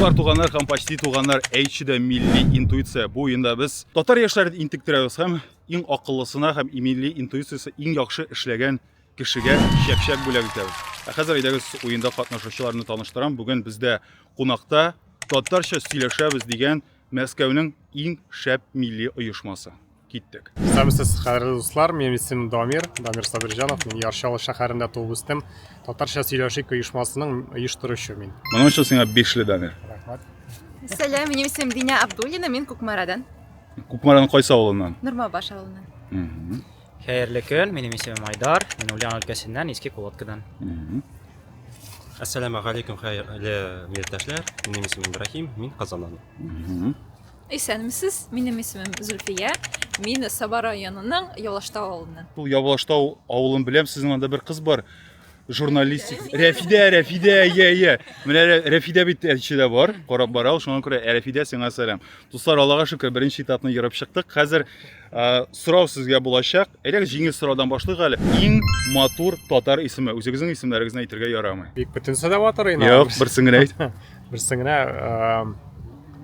Бар туганнар һәм почти туганнар, әйтче милли интуиция буенда без татар яшьләрен интектерәбез һәм иң акыллысына һәм милли интуициясе иң яхшы эшләгән кешегә чәк бүләк итәбез. Хәзер әйдәгез уенда катнашучыларны таныштырам. Бүген бездә кунакта татарча сөйләшәбез дигән Мәскәүнең иң шәп милли оешмасы. Киттек. Сәмсез хәерле дуслар, минем исемем Дамир Сабирҗанов. Мин Ярчалы шәһәрендә туып үстем. Татарча сөйләшик оешмасының оештыручы мин. Моның өчен сиңа 5 Дамир. Рәхмәт. Сәлам, минем исемем Дина Абдуллина, мин Кукмарадан. Кукмараның кайсы авылыннан? Нурмабаш авылыннан. Хәерле көн, минем исемем Айдар, мин Ульян өлкәсеннән, Иске Колодкадан. Ассаламу алейкум, хәерле милләттәшләр. Минем исемем Ибраһим, мин Казаннан. Исәнмесез, минем исемем Зульфия, мин Саба районының Ялаштау авылыннан. Бу Ялаштау авылын беләм, сезнең анда бер кыз бар. Журналистик. Рәфидә. Менә Рәфидә бит әйтчедә бар. Карап бара, шуңа күрә Рәфидә сиңа сәлам. Дуслар, Аллага шөкер, беренче этапны ярып чыктык. Хәзер сорау сезгә булачак. Әйдәгез җиңел сораудан башлыйк әле. Иң матур татар исеме. Үзегезнең исемнәрегезне әйтергә ярамый. Бик бөтенсә дә ватыр инде. Юк, берсен генә әйт. Берсен генә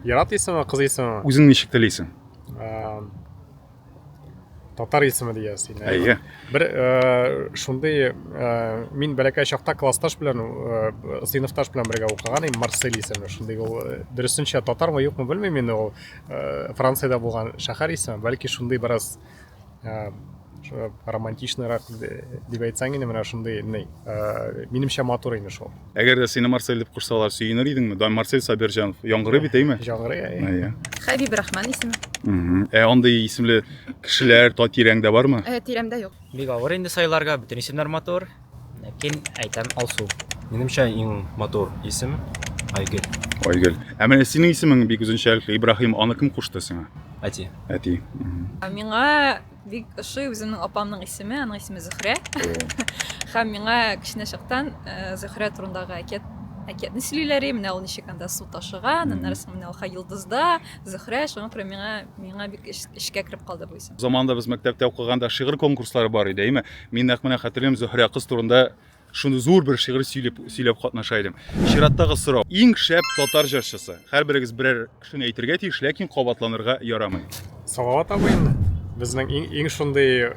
Ярат исеме, кыз исеме. Үзең ничек телисең? Татар исеме диясен. Әйе. Бер шундый мин бәләкәй чакта классташ белән, сыйныфташ белән бергә укыган идем, Марсель исеме. Шундый ул дөресенчә татармы юкмы белмим инде, ул Франциядә булган шәһәр исеме. Бәлки шундый бераз романтичныйрак дип әйтсәң инде, менә шундый минемчә матур инде шул. Әгәр дә сине Марсель дип кушсалар, сөенер идеңме? Марсель Сабирҗанов. Яңгыры бит, әйме? Яңгыры. Әйе. Хәбиб Рахман исеме. Андый исемле кешеләр тирәңдә бармы? Тирәмдә юк. Бик авыр инде сайларга, бөтен исемнәр матур. Ләкин әйтәм Алсу. Минемчә иң матур исем Айгөл. Айгөл. Ә менә синең исемең бик үзенчәлекле. Ибраһим, аны кем кушты сиңа? Әти. Әти. Миңа бик ошый үземнең апамның исеме, аның исеме Зөһрә. Һәм миңа кичнә чактан Зөһрә турындагы әкиятне сөйлиләр, менә ул ничек анда су ташыган, нәрсә менә ул йолдызда, Зөһрә, шуңа күрә миңа бик эшкә кирип калды бу исем. Заманда без мәктәптә укыганда шигырь конкурслары бар иде, әйме? Мин нәкъ менә хәтерләйм, Зөһрә кыз турында шундый зур бер шигырь сөйләп катнаша идем. Чираттагы сорау. Иң шәп татар җырчысы. Һәрберегез берәр кешене әйтергә тиеш, ләкин кабатланырга ярамый. Салават абыйны. Безнең иң шундый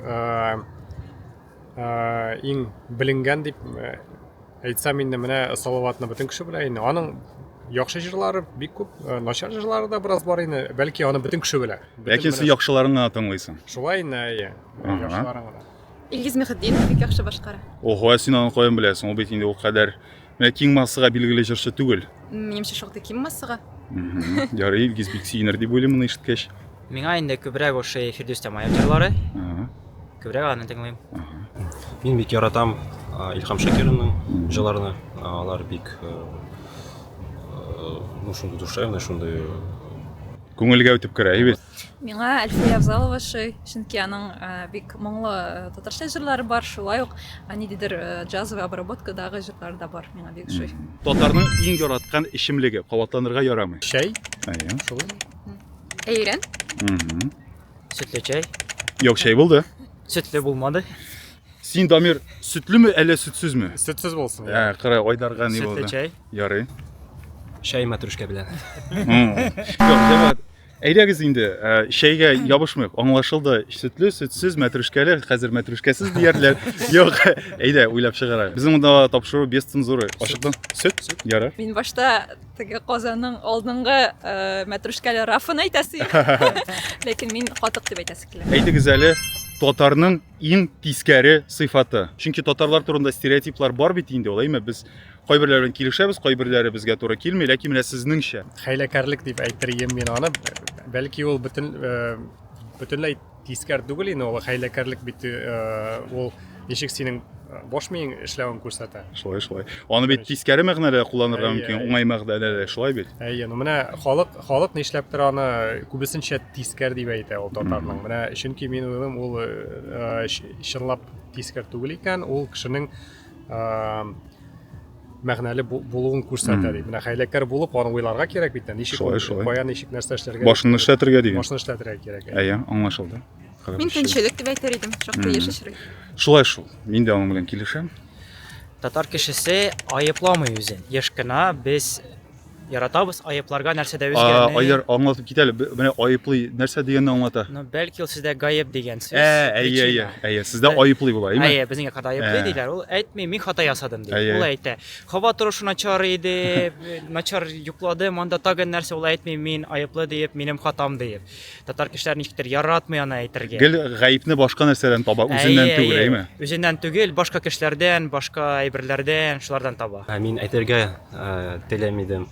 иң беленгән дип әйтсәм инде, менә Салаватны бөтен кеше белә инде. Аның яхшы җырлары бик күп, начар җырлары да бераз бар инде. Бәлки аны бөтен кеше белә. Ләкин син яхшыларын гына тыңлыйсың. Шулай инде, яхшыларын гына. Илгиз Мөхетдинов бик яхшы башкара. Ого, син аны каян беләсең? Ул бит инде ул кадәр менә киң массага билгеле җырчы түгел. Минемчә шактый ким массага. Ярый, Илгиз бик сөенер дип уйлыйм моны ишеткәч. Миңа инде күбрәк ошый Фирдүс Тәмаев җырлары. Күбрәк аны тыңлыйм. Мин бик яратам Илһам Шакировның җырларын. Алар бик шундый душевный, шундый Күңелгә үтеп керә, бит. Миңа Альфия Авзалова шуй, чөнки аның бик моңлы татарча җырлары бар, шулай ук ниндидер джазовый обработкадагы җырлары да бар миңа бик шуй. Татарның иң яраткан эчемлеге кабатланырга ярамый. Чәй? Әйе. Шулай. Әйрән? Сөтле чәй. Юк, чәй булды. Сөтле булмады. Син, Дамир, сөтлеме әллә сөтсезме? Сөтсез булсын. Кара, Айдарга ни булды? Сөтле чәй. Ярый. чәй мәтрүшкә белән. Юк, җәмәгать, әйдәгез инде, чәйгә ябышмыйк. Аңлашылды, сөтле, сөтсез, мәтрүшкәле, хәзер мәтрүшкәсез диярләр. Юк, әйдә, уйлап чыгарайк. Безнең монда тапшыру без цензуры. Ашыктан сөт, ярар. Мин башта теге Казанның алдынгы мәтрүшкәле рафын әйтәсе. Ләкин мин катык дип әйтәсе килә. Әйтегез әле, татарның иң тискәре сыйфаты. Чөнки татарлар турында стереотиплар бар бит инде, алаймы? Без кайберләр белән килешәбез, кайберләре безгә туры килми, ләкин менә сезнеңчә. Хәйләкәрлек дип әйтергән мин аны. Бәлки ул бөтенләй тискәр түгел инде, ул хәйләкәрлек бит ул ничек синең баш миең эшләвен күрсәтә. Шулай. Аны бит тискәре мәгънәдә кулланырга мөмкин, уңай мәгънәдә шулай бит. Әйе, менә халык нишләптер аны күбесенчә тискәр дип әйтә ул татарның. Менә чөнки мин уйлыйм, ул чынлап тискәр түгел икән, ул кешенең мәгънәле булуын күрсәтә дип. Менә хәйләкәр булып, аны уйларга кирәк бит. Ничек кая, ничек нәрсә эшләргә? Башны эшләтергә дигән. Башны эшләтергә кирәк. Әйе, аңлашылды. Мин тинчелек дип әйтер идем, шактый яшәшрей. Шулай шул. Мин дә аның белән килешәм. Татар кешесе айыпламый үзен. Еш кына без яратабыз, айыпларга нәрсәдә Айдар үзгәрне. аңлатып кит әле. Менә айыплый нәрсә дигәнне аңлата. Ну, бәлки ул сездә гаеп дигән сүз. Әйе. Сездә айыплый була, әйме? Әйе, безнең якта айыплы диләр. Ул әйтми, мин хата ясадым ди. Әйе. Ул әйтә. Һава торышы начар иде, начар йокладым, анда тагын нәрсә ул әйтми, мин айыплы диеп, минем хатам диеп. Татар кешеләр ничектер яратмый аны әйтергә. Гел гаепне башка нәрсәдән таба, үзеннән түгел, әйме? Үзеннән түгел, башка кешеләрдән, башка әйберләрдән, шулардан таба. Мин әйтергә теләмидем.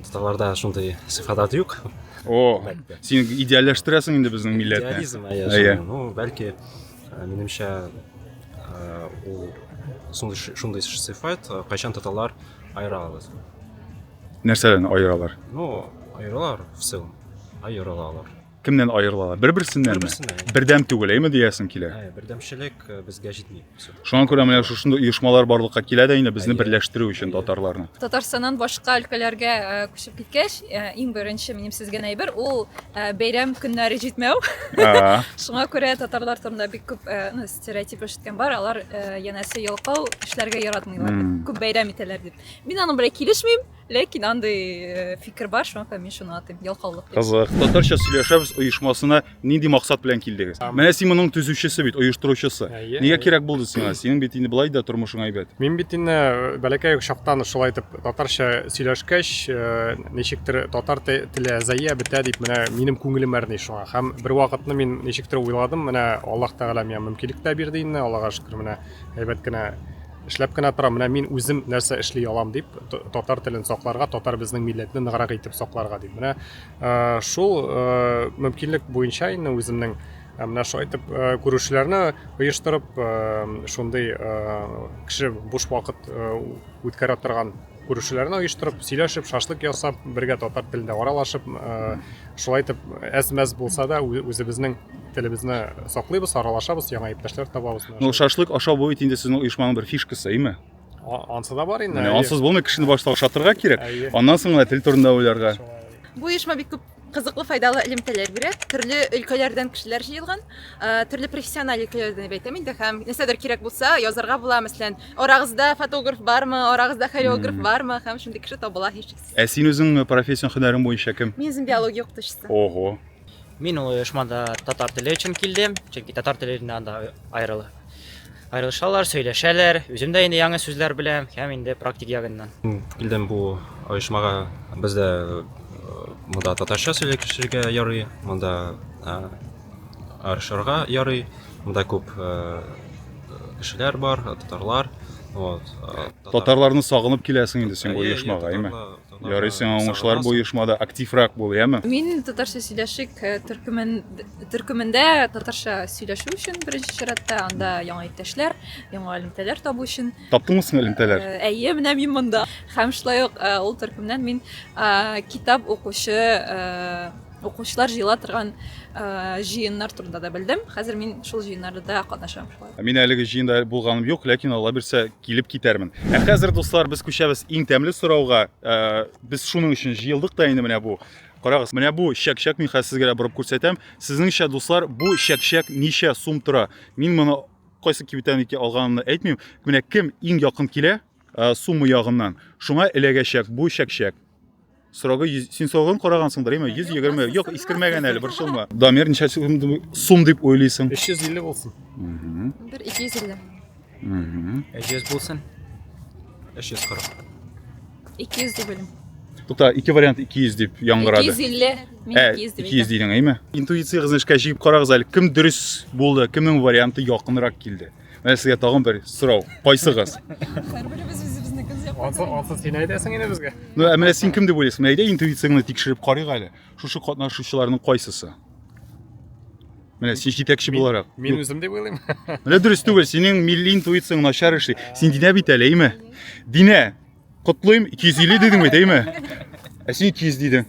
Татарларда шундай сыйфат юк. О, син идеалләштерәсең инде безнең милләтне. Идеализм, Әйе. ну, бәлки, минемчә, ул шундай сыйфат, кайчан татарлар айыралар. Нәрсәдән айыралар? Ну, айыралар в целом. Айыралар. Кемнән айырылалар? Бер-берсеннәнме? Бер-берсеннән. Бердәм түгел, әйме диясең килә. Бердәмчелек безгә җитми. Шуңа күрә менә шушында оешмалар барлыкка килә дә инде безне Әйе. берләштерү өчен татарларны. Татарстаннан башка өлкәләргә күчеп киткәч, иң беренче минем сезгә әйбер ул бәйрәм көннәре җитмәү. Шуңа күрә татарлар турында бик күп стереотип ишеткән бар. Алар янәсе ялкау эшләргә яратмыйлар. Күп бәйрәм итәләр дип. Мин аның белән килешмим, ләкин андый фикер бар, шуңа мин шуны атыйм, ялкаулык. Кызык. Татарча сөйләшәбез оешмасына нинди максат белән килдегез? Менә син моның төзүчесе бит, оештыручысы. Әйе. Нигә кирәк булды сиңа? Синең бит инде былай да тормышың әйбәт. Мин бит инде бәләкәй чактан шулай итеп татарча сөйләшкәч, ничектер татар теле зая бетә дип менә минем күңелем әрни шуңа. Һәм бер вакытны мин ничектер уйладым, менә Аллаһ Тәгалә миңа мөмкинлек тә бирде инде, Аллаһка шөкер, менә әйбәт кенә эшләп кенә торам, менә мин үзем нәрсә эшли алам дип, татар телен сакларга, татар безнең милләтне ныграк итеп сакларга дип. Менә шул мөмкинлек буенча инде үземнең менә шулай итеп күрешүләрне оештырып, шундый кеше буш вакыт үткәрә торган күрешүләрне оештырып, сөйләшеп, шашлык ясап, бергә татар телендә аралашып, шулай итеп әз-мәз булса да үзебезнең телебезне саклыйбыз, аралашабыз, яңа иптәшләр табабыз. Ну шашлык ашау бу бит инде сезнең оешманың бер фишкасы, әйме? Ансы да бар инде. Менә ансыз булмый, кешене башта ашатырга кирәк. Әйе. Аннан соң гына тел турында уйларга. Бу оешма бик күп кызыклы, файдалы элемтәләр бирә. Төрле өлкәләрдән кешеләр җыелган, төрле профессиональ өлкәләрдән дип әйтәм инде. Һәм нәрсәдер кирәк булса, язарга була, мәсәлән, арагызда фотограф бармы, арагызда хореограф бармы, һәм шундый кеше табыла һичшиксез. Ә син үзең профессион һөнәрең буенча кем? Мин үзем биология укытучысы. Ого. Мин ул оешмада татар теле өчен килдем, чөнки татар теленә анда айрылышалар, сөйләшәләр. Үзем дә инде яңа сүзләр беләм, һәм инде практик ягыннан. Килдем бу оешмага, бездә монда татарча сөйләшергә ярый, монда арышырга ярый, монда күп кешеләр бар, татарлар. Вот. Татарларны сагынып киләсең инде син бу оешмага, әйме? Ярый, син уңышлар бу оешмада активрак бул, яме? Мин татарча сөйләшик төркемендә татарча сөйләшү өчен беренче чиратта, анда яңа иптәшләр, яңа элемтәләр табу өчен. Таптыңмы син элемтәләр? Әйе, менә мин монда. Һәм шулай ук ул төркемнән мин китап укучылар җыела торган җыеннар турында да белдем. Хәзер мин шул җыеннарда катнашам шулай. Мин әлеге җыенда булганым юк, ләкин Алла бирсә килеп китәрмен. Хәзер дуслар, без күчәбез иң тәмле сорауга. Без шуның өчен җыелдык та инде менә бу. Карагыз, менә бу чәк-чәк мин хәзер сезгә борып күрсәтәм. Сезнеңчә дуслар, бу чәк-чәк ничә сум тора? Мин моны кайсы кибетәнеке алганымны әйтмим. Менә кем иң якын килә сумма ягыннан? Шуңа эләгәчәк бу чәк-чәк. Сорауга син сорауын карагансыңдыр, әйме? 120. Юк, искермәгән әле, борчылма. Дамир, ничә сум дип уйлыйсың? 350 булсын. Бер 250. 100 булсын. 340. 200 дип белем. Тукта, ике вариант 200 дип яңгырады. 250. Мин 200 дип 200 дидең, әйме? Интуицияңызны эшкә җыеп карагыз әле, кем дөрес булды, кемнең варианты якынрак килде. Менә сезгә тагын бер сорау. Кайсыгыз? Ансы син әйтәсең инде безгә. Ну, менә син кем дип уйлыйсың? Менә әйдә интуицияңны тикшереп карыйк әле. Шушы катнашучыларның кайсысы? Менә син җитәкче буларак. Мин үзем дип уйлыйм. Менә дөрес түгел, синең милли интуицияң начар эшли. Син Динә бит әле, әйме? Динә, котлыйм, 250 дидең бит, әйме? Ә син 200 дидең.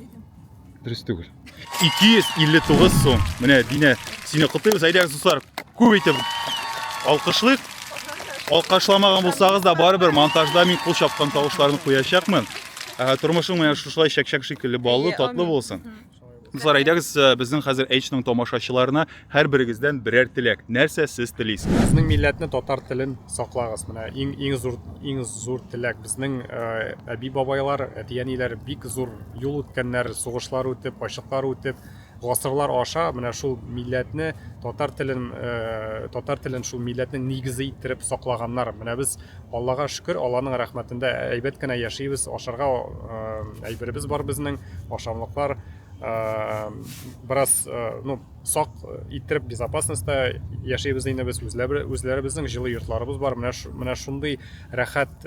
Дөрес түгел. 259 сум. Менә Динә, сине котлыйбыз, әйдәгез дуслар. Күп итеп алкышлык. Алкышламаган булсагыз да барыбер монтажда мин кул чапкан тавышларны куячакмын. Тормышың менә шушылай чәк-чәк шикелле баллы, татлы булсын. Дуслар, әйдәгез безнең хәзер H-ның тамашачыларына һәр берегездән берәр теләк. Нәрсә сез телисез? Безнең милләтне татар телен саклагыз. Менә иң зур теләк безнең әби бабайлар, әти-әниләр бик зур юл үткәннәр, сугышлар үтеп, ачыклар үтеп, гасырлар аша менә шул милләтне татар телен шул милләтнең нигезе иттереп саклаганнар. Менә без Аллага шөкер, Алланың рәхмәтендә әйбәт кенә яшибез, ашарга әйберебез бар безнең, ашамлыклар бераз сак иттереп безопасностьта яшибез инде без, үзләребезнең җылы йортларыбыз бар. Менә шундый рәхәт,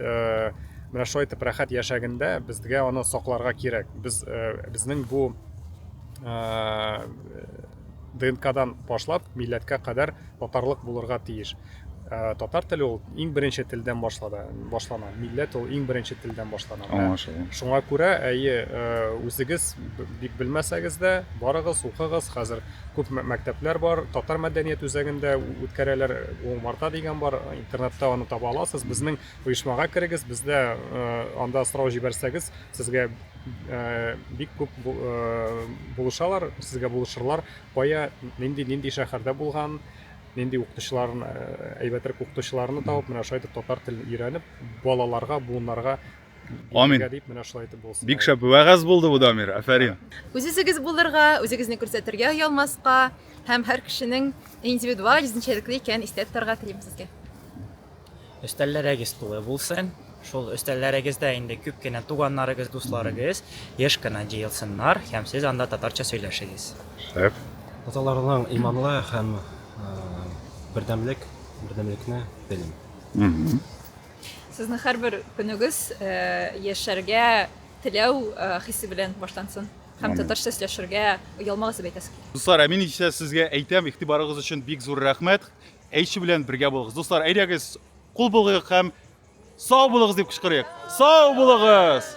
менә шулай итеп рәхәт яшәгәндә безгә аны сакларга кирәк. Безнең бу ДНК-дан башлап милләткә кадәр татарлык булырга тиеш. Татар теле ул иң беренче телдән башлана. Милләт ул иң беренче телдән башлана. Шуңа күрә үзегез бик белмәсәгез дә барыгыз, укыгыз. Хәзер күп мәктәпләр бар, татар мәдәният үзәгендә үткәрәләр. Марта дигән бар, интернетта аны таба аласыз. Безнең оешмага керегез, бездә анда сорау җибәрсәгез, сезгә бик күп булышалар, сезгә булышырлар. Кая, нинди шәһәрдә булган, нинди укытучыларын, әйбәтрәк укытучыларны табып, менә шулай итеп татар телен өйрәнеп, балаларга, буыннарга дип менә шулай итеп булсын. Бик шәп вәгазь булды бу, Дамир. Афәрин. Үзегез булырга, үзегезне күрсәтергә ялмаска һәм һәр кешенең индивидуаль үзенчәлекле икәнен истә тотарга телим сезгә. Өстәлләрегез тулы булсын. Шул өстәлләрегездә инде күп кенә туганнарыгыз, дусларыгыз еш кына җыелсыннар һәм сез анда татарча сөйләшегез. Шәп. Аталарның иманлы һәм бердәмлекне телим. Сезнең һәрбер көнегез яшәргә теләү хисе белән башлансын. Һәм татарча сөйләшергә оялмагыз дип әйтәсез. Дуслар, мин исә сезгә әйтәм, игътибарыгыз өчен бик зур рәхмәт. H белән бергә булыгыз. Дуслар, әйдәгез, кул булыгыз һәм сау булыгыз дип кычкырыйк. Сау булыгыз!